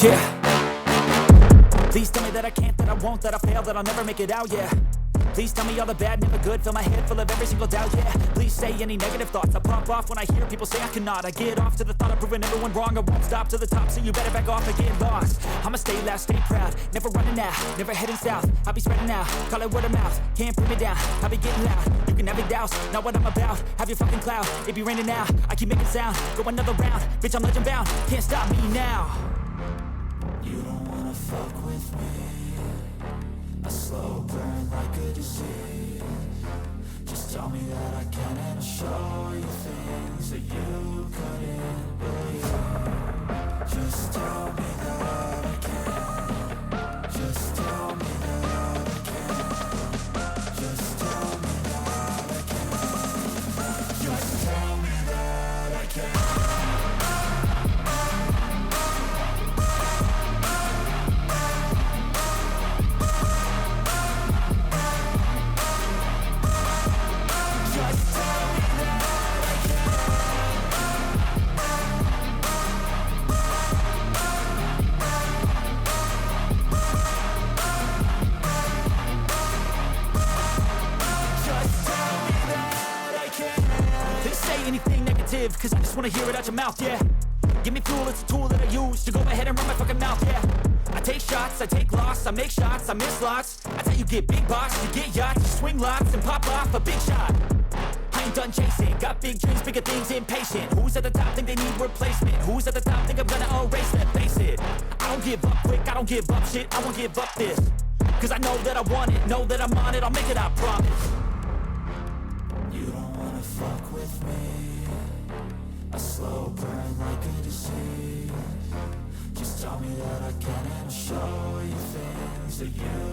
Yeah. Please tell me that I can't, that I won't, that I fail, that I'll never make it out, yeah. Please tell me all the bad, never good, fill my head full of every single doubt, yeah. Please say any negative thoughts, I pop off when I hear people say I cannot. I get off to the thought of proving everyone wrong, I won't stop to the top, so you better back off and get lost. I'ma stay loud, stay proud, never running out, never heading south. I'll be spreading out, call it word of mouth, can't put me down, I'll be getting loud. You can have it douse, not what I'm about, have your fucking cloud. It be raining now, I keep making sound, go another round, bitch I'm legend bound, can't stop me now. You don't wanna fuck with me, a slow burn like a disease. Just tell me that I can and I'll show you things that you couldn't believe. Just tell me that I can. Just tell me that I can. Just tell me that I can. Just tell me that I can. Cause I just wanna hear it out your mouth, yeah. Give me fuel, it's a tool that I use to go ahead and run my fucking mouth, yeah. I take shots, I take loss, I make shots, I miss lots. That's how you get big box, you get yachts, you swing lots and pop off a big shot. I ain't done chasing, got big dreams, bigger things, impatient. Who's at the top think they need replacement? Who's at the top think I'm gonna erase them? Face it, I don't give up quick, I don't give up shit, I won't give up this. Cause I know that I want it, know that I'm on it, I'll make it, I promise. You don't wanna fuck with me, a slow burn like a disease. Just tell me that I can and I'll show you things that you